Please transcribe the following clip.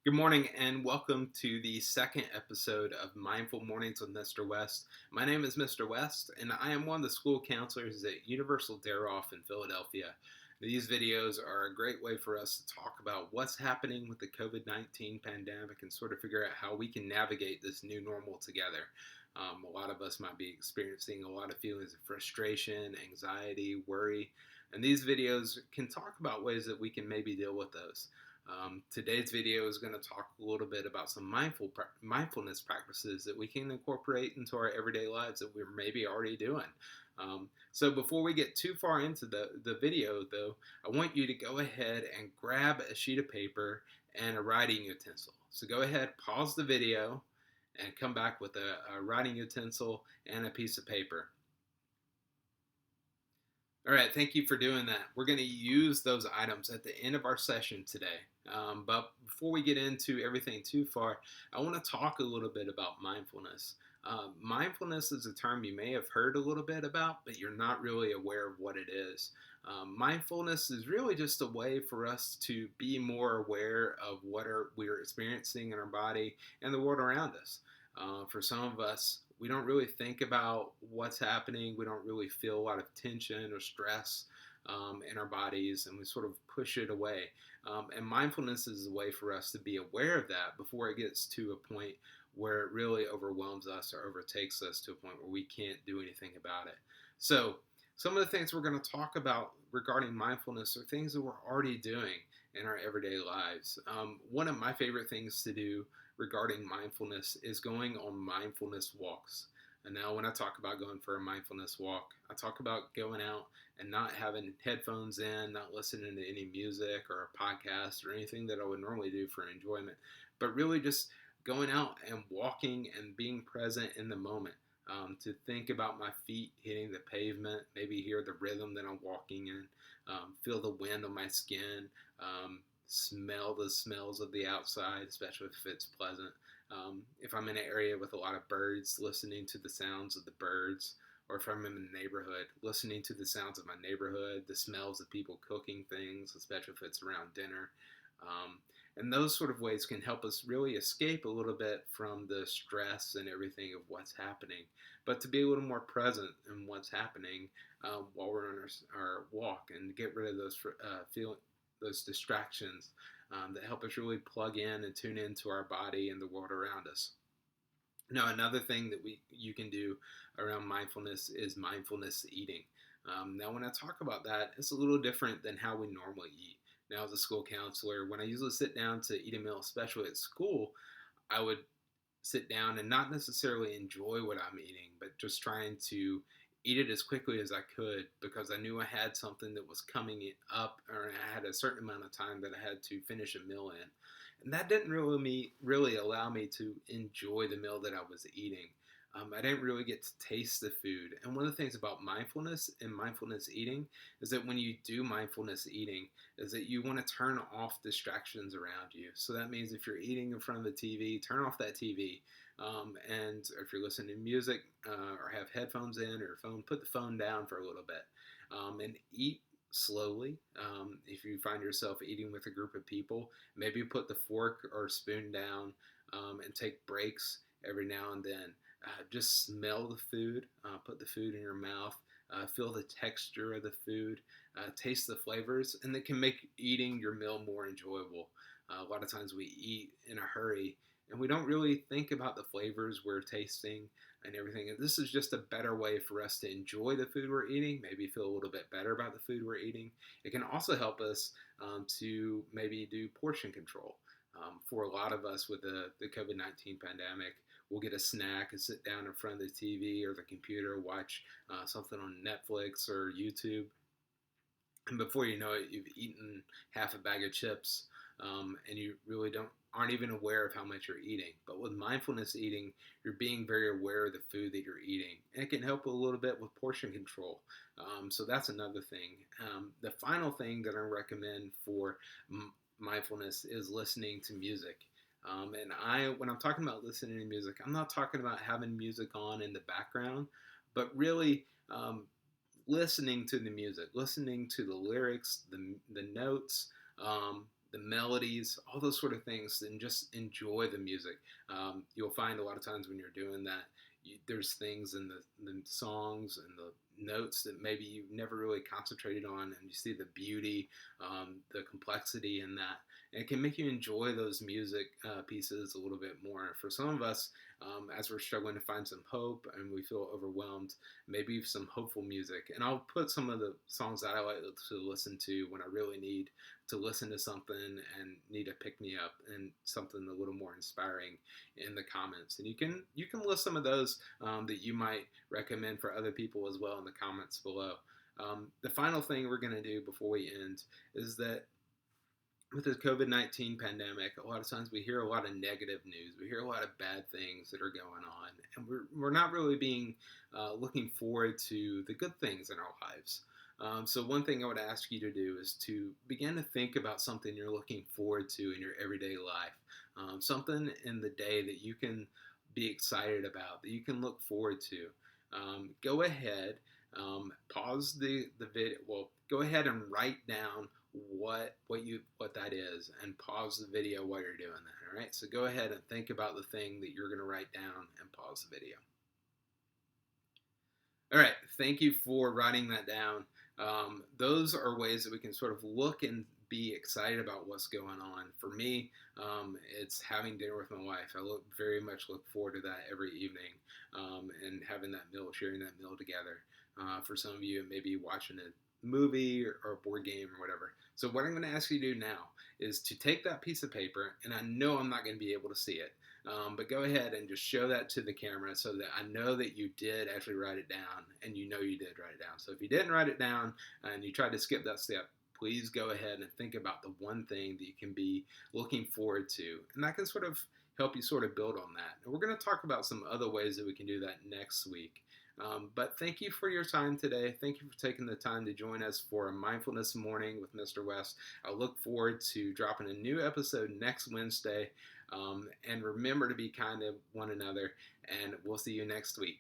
Good morning and welcome to the second episode of Mindful Mornings with Mr. West. My name is Mr. West and I am one of the school counselors at Universal Daroff in Philadelphia. These videos are a great way for us to talk about what's happening with the COVID-19 pandemic and sort of figure out how we can navigate this new normal together. A lot of us might be experiencing a lot of feelings of frustration, anxiety, worry, and these videos can talk about ways that we can maybe deal with those. Today's video is going to talk a little bit about some mindfulness practices that we can incorporate into our everyday lives that we're maybe already doing. So before we get too far into the video, though, I want you to go ahead and grab a sheet of paper and a writing utensil. So go ahead, pause the video, and come back with a writing utensil and a piece of paper. All right, thank you for doing that. We're going to use those items at the end of our session today. But before we get into everything too far, I want to talk a little bit about mindfulness. Mindfulness is a term you may have heard a little bit about, but you're not really aware of what it is. Mindfulness is really just a way for us to be more aware of what we're experiencing in our body and the world around us. For some of us, we don't really think about what's happening. We don't really feel a lot of tension or stress in our bodies, and we sort of push it away. And mindfulness is a way for us to be aware of that before it gets to a point where it really overwhelms us or overtakes us to a point where we can't do anything about it. So some of the things we're going to talk about regarding mindfulness are things that we're already doing in our everyday lives. One of my favorite things to do regarding mindfulness is going on mindfulness walks. And now when I talk about going for a mindfulness walk, I talk about going out and not having headphones in, not listening to any music or a podcast or anything that I would normally do for enjoyment, but really just going out and walking and being present in the moment. To think about my feet hitting the pavement, maybe hear the rhythm that I'm walking in, feel the wind on my skin, smell the smells of the outside, especially if it's pleasant. If I'm in an area with a lot of birds, listening to the sounds of the birds, or if I'm in a neighborhood, listening to the sounds of my neighborhood, the smells of people cooking things, especially if it's around dinner. And those sort of ways can help us really escape a little bit from the stress and everything of what's happening, but to be a little more present in what's happening while we're on our walk and get rid of those distractions that help us really plug in and tune into our body and the world around us. Now, another thing that you can do around mindfulness is mindfulness eating. Now, when I talk about that, it's a little different than how we normally eat. Now, as a school counselor, when I usually sit down to eat a meal, especially at school, I would sit down and not necessarily enjoy what I'm eating, but just trying to eat it as quickly as I could because I knew I had something that was coming up, or I had a certain amount of time that I had to finish a meal in. And that didn't really allow me to enjoy the meal that I was eating. I didn't really get to taste the food. And one of the things about mindfulness and mindfulness eating is that when you do mindfulness eating, is that you want to turn off distractions around you. So that means if you're eating in front of the TV, turn off that TV. And if you're listening to music or have headphones in or your phone, put the phone down for a little bit and eat slowly. If you find yourself eating with a group of people, maybe put the fork or spoon down and take breaks every now and then. Just smell the food, put the food in your mouth, feel the texture of the food, taste the flavors, and it can make eating your meal more enjoyable. A lot of times we eat in a hurry and we don't really think about the flavors we're tasting and everything. And this is just a better way for us to enjoy the food we're eating, maybe feel a little bit better about the food we're eating. It can also help us to maybe do portion control. For a lot of us with the COVID-19 pandemic, we'll get a snack and sit down in front of the TV or the computer, watch something on Netflix or YouTube. And before you know it, you've eaten half a bag of chips and you really aren't even aware of how much you're eating. But with mindfulness eating, you're being very aware of the food that you're eating. And it can help a little bit with portion control. So that's another thing. The final thing that I recommend for mindfulness is listening to music. When I'm talking about listening to music, I'm not talking about having music on in the background, but really listening to the music, listening to the lyrics, the notes, the melodies, all those sort of things, and just enjoy the music. You'll find a lot of times when you're doing that, there's things in the songs and the notes that maybe you've never really concentrated on, and you see the beauty, the complexity in that. And it can make you enjoy those music pieces a little bit more. For some of us, as we're struggling to find some hope and we feel overwhelmed, maybe some hopeful music. And I'll put some of the songs that I like to listen to when I really need to listen to something and need to pick me up and something a little more inspiring in the comments. And you can list some of those that you might recommend for other people as well in the comments below. The final thing we're going to do before we end is that with the COVID-19 pandemic, a lot of times we hear a lot of negative news. We hear a lot of bad things that are going on, and we're not really being looking forward to the good things in our lives. So one thing I would ask you to do is to begin to think about something you're looking forward to in your everyday life, something in the day that you can be excited about, that you can look forward to. Go ahead, pause the video. Well, go ahead and write down what that is, and pause the video while you're doing that. All right. So go ahead and think about the thing that you're going to write down and pause the video. All right. Thank you for writing that down. Those are ways that we can sort of look and be excited about what's going on. For me, it's having dinner with my wife. I very much look forward to that every evening, and having that meal, sharing that meal together. For some of you, it may be watching a movie or a board game or whatever. So what I'm going to ask you to do now is to take that piece of paper, and I know I'm not going to be able to see it, but go ahead and just show that to the camera so that I know that you did actually write it down, and you know you did write it down. So if you didn't write it down and you tried to skip that step, please go ahead and think about the one thing that you can be looking forward to, and that can sort of help you sort of build on that. And we're going to talk about some other ways that we can do that next week. But thank you for your time today. Thank you for taking the time to join us for a Mindfulness Morning with Mr. West. I look forward to dropping a new episode next Wednesday. And remember to be kind to one another, and we'll see you next week.